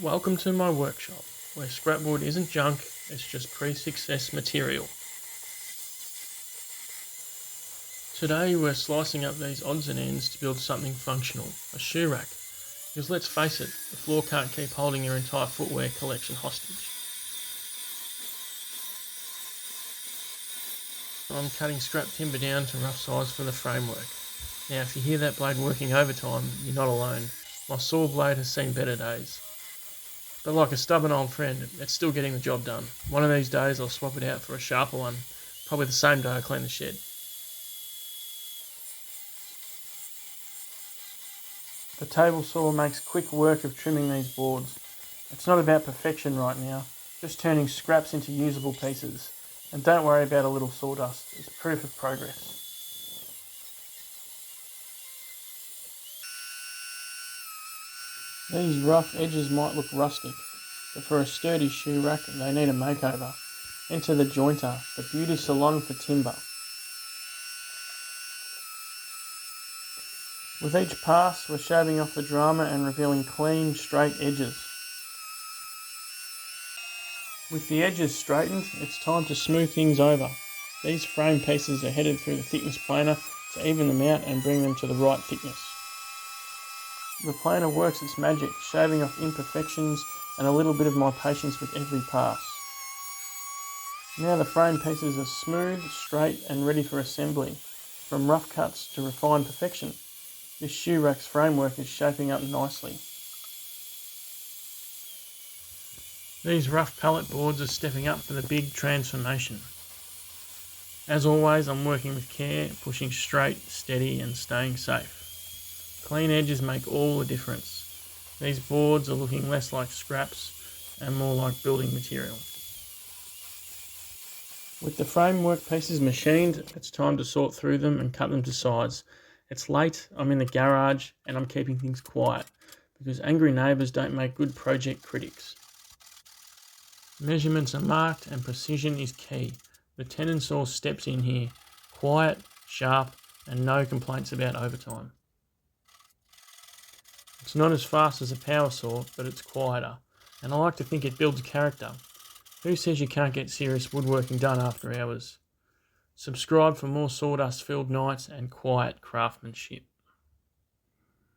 Welcome to my workshop, where scrapwood isn't junk, it's just pre-success material. Today we're slicing up these odds and ends to build something functional, a shoe rack. Because let's face it, the floor can't keep holding your entire footwear collection hostage. I'm cutting scrap timber down to rough size for the framework. Now if you hear that blade working overtime, you're not alone. My saw blade has seen better days. But like a stubborn old friend, it's still getting the job done. One of these days I'll swap it out for a sharper one, probably the same day I clean the shed. The table saw makes quick work of trimming these boards. It's not about perfection right now, just turning scraps into usable pieces. And don't worry about a little sawdust, it's proof of progress. These rough edges might look rustic, but for a sturdy shoe rack they need a makeover. Enter the jointer, the beauty salon for timber. With each pass, we're shaving off the drama and revealing clean, straight edges. With the edges straightened, it's time to smooth things over. These frame pieces are headed through the thickness planer to even them out and bring them to the right thickness. The planer works its magic, shaving off imperfections and a little bit of my patience with every pass. Now the frame pieces are smooth, straight and ready for assembly. From rough cuts to refined perfection, this shoe rack's framework is shaping up nicely. These rough pallet boards are stepping up for the big transformation. As always, I'm working with care, pushing straight, steady and staying safe. Clean edges make all the difference. These boards are looking less like scraps and more like building material. With the framework pieces machined, it's time to sort through them and cut them to size. It's late, I'm in the garage and I'm keeping things quiet because angry neighbours don't make good project critics. Measurements are marked and precision is key. The tenon saw steps in here, quiet, sharp and no complaints about overtime. It's not as fast as a power saw, but it's quieter, and I like to think it builds character. Who says you can't get serious woodworking done after hours? Subscribe for more sawdust-filled nights and quiet craftsmanship.